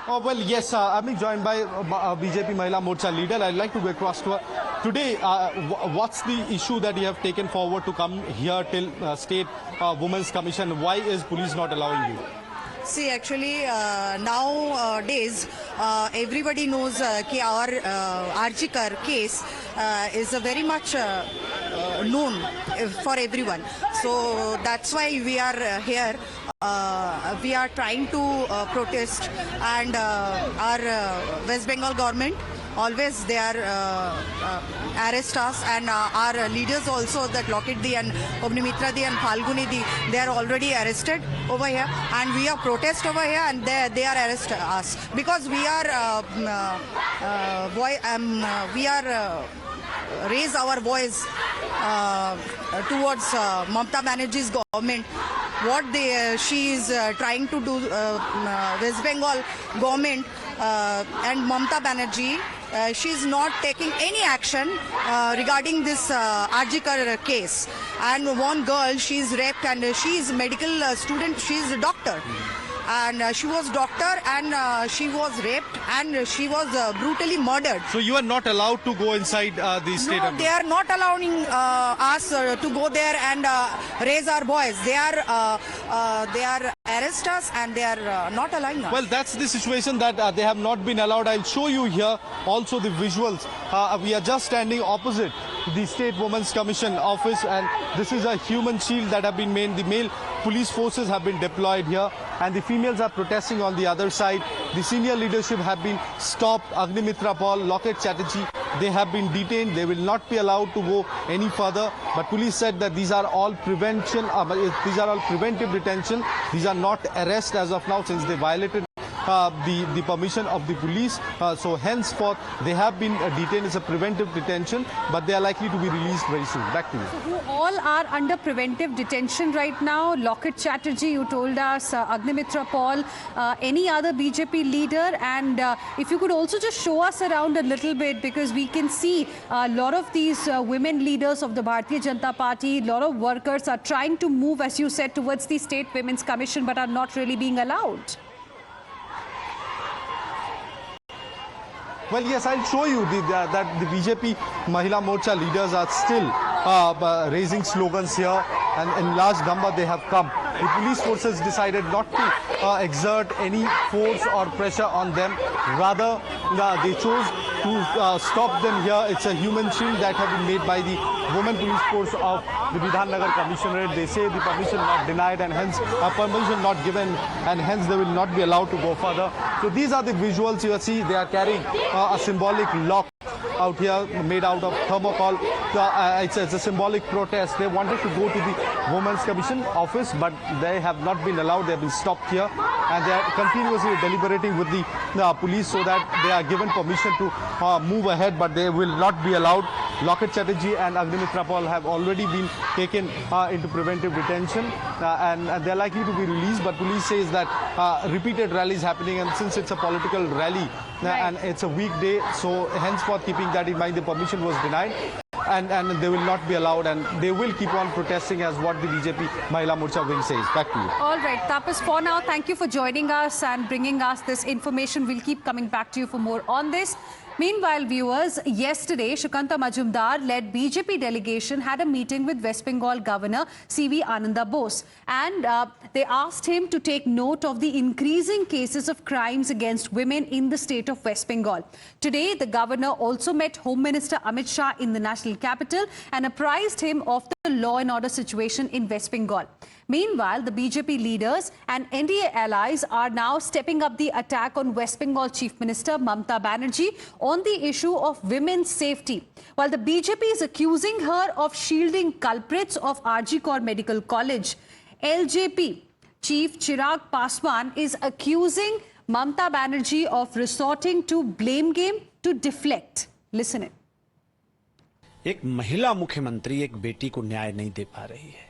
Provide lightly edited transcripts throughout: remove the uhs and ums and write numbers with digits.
Oh, well, yes, I'm being joined by BJP Mahila Morcha leader. I'd like to go across to her. Today, what's the issue that you have taken forward to come here till State Women's Commission? Why is police not allowing you? See, actually, nowadays, everybody knows that our Arjikar case is a very much known for everyone. So that's why we are here. We are trying to protest, and our West Bengal government always they are arrest us, and our leaders also, that Locket Di and Ognimitra Di and Phalguni Di, they are already arrested over here, and we are protest over here, and they are arrest us because we are raise our voice towards Mamata Banerjee's government. What she is trying to do, West Bengal government and Mamata Banerjee, she is not taking any action regarding this Arjikar case. And one girl, she is raped, and she is medical student, she is a doctor. And she was doctor, and she was raped, and she was brutally murdered. So you are not allowed to go inside the state? No, they are not allowing us to go there and raise our voice. They are arrest us, and they are not allowing us. Well, that's the situation that they have not been allowed. I'll show you here also the visuals. We are just standing opposite the State Women's Commission office, and this is a human shield that have been made. The male police forces have been deployed here, and the females are protesting on the other side. The senior leadership have been stopped. Agnimitra Paul, Locket Chatterjee, they have been detained. They will not be allowed to go any further. But police said that these are all preventive detention. These are not arrest as of now, since they violated the permission of the police. So henceforth, they have been detained as a preventive detention, but they are likely to be released very soon. Back to you. So who all are under preventive detention right now? Locket Chatterjee, you told us, Agnimitra Paul, any other BJP leader? And if you could also just show us around a little bit, because we can see a lot of these women leaders of the Bharatiya Janata Party, a lot of workers are trying to move, as you said, towards the State Women's Commission, but are not really being allowed. Well, yes, I'll show you that the BJP Mahila Morcha leaders are still raising slogans here, and in large number they have come. The police forces decided not to exert any force or pressure on them. Rather, they chose to stop them here. It's a human shield that have been made by the women police force of the Vidhannagar Commissionerate. They say the permission not denied, and hence permission not given, and hence they will not be allowed to go further. So these are the visuals you see. They are carrying a symbolic lock out here made out of thermocol. It's a symbolic protest. They wanted to go to the Women's Commission office, but they have not been allowed. They have been stopped here, and they are continuously deliberating with the police so that they are given permission to move ahead, but they will not be allowed. Locket Chatterjee and Agnimitra Paul have already been taken into preventive detention, and they are likely to be released, but police says that repeated rallies happening, and since it's a political rally and it's a weekday, so henceforth, keeping that in mind, the permission was denied, and they will not be allowed, and they will keep on protesting, as what the BJP Mahila Morcha wing says. Back to you. All right, Tapas, for now, thank you for joining us and bringing us this information. We'll keep coming back to you for more on this. Meanwhile, viewers, yesterday, Shukanta Majumdar-led BJP delegation had a meeting with West Bengal Governor C.V. Ananda Bose, and they asked him to take note of the increasing cases of crimes against women in the state of West Bengal. Today, the governor also met Home Minister Amit Shah in the national capital and apprised him of the law and order situation in West Bengal. Meanwhile, the BJP leaders and NDA allies are now stepping up the attack on West Bengal Chief Minister Mamata Banerjee on the issue of women's safety. While the BJP is accusing her of shielding culprits of RG Kar Medical College, LJP Chief Chirag Paswan is accusing Mamata Banerjee of resorting to blame game to deflect. Listen in. एक महिला मुख्यमंत्री एक बेटी को न्याय नहीं दे पा रही है,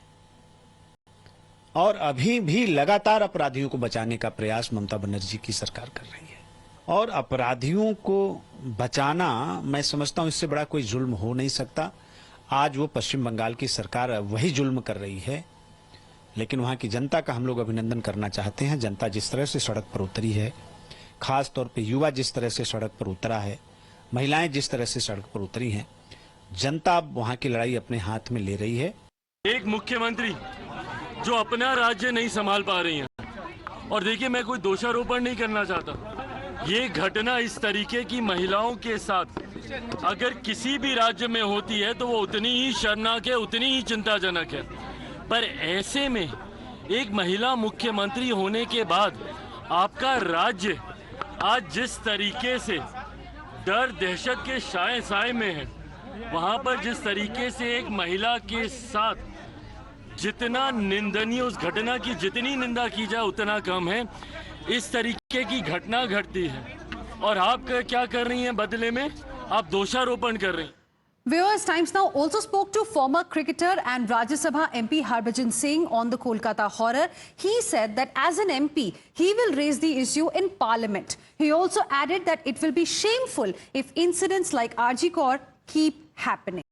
और अभी भी लगातार अपराधियों को बचाने का प्रयास ममता बनर्जी की सरकार कर रही है। और अपराधियों को बचाना, मैं समझता हूं, इससे बड़ा कोई जुल्म हो नहीं सकता। आज वो पश्चिम बंगाल की सरकार वही जुल्म कर रही है, लेकिन वहां की जनता का हम लोग अभिनंदन करना चाहते हैं। जनता जिस तरह से सड़क पर उतरी है, खास तौर पे युवा जिस तरह से सड़क पर उतरा है, महिलाएं जिस तरह से सड़क पर उतरी हैं, जनता अब वहां की लड़ाई अपने हाथ में ले रही है। एक मुख्यमंत्री जो अपना राज्य नहीं संभाल पा रही हैं, और देखिए मैं कोई दोषारोपण नहीं करना चाहता, ये घटना इस तरीके की महिलाओं के साथ अगर किसी भी राज्य में होती है तो वो उतनी ही शर्मनाक है, उतनी ही चिंताजनक है। पर ऐसे में एक महिला मुख्यमंत्री होने के बाद आपका राज्य आज जिस तरीके से डर दहशत के साए में है, वहां पर जिस तरीके से एक महिला के साथ जितना निंदनीय, उस घटना की जितनी निंदा की जाए उतना कम है, इस तरीके की घटना घटती है और आप क्या कर रही हैं बदले में? आप दोषारोपण कर रही हैं। Viewers, Times Now also spoke to former cricketer and Rajya Sabha MP Harbhajan Singh on the Kolkata horror. He said that as an MP, he will raise the issue in Parliament. He also added that it will be shameful if incidents like RG Kaur keep happening.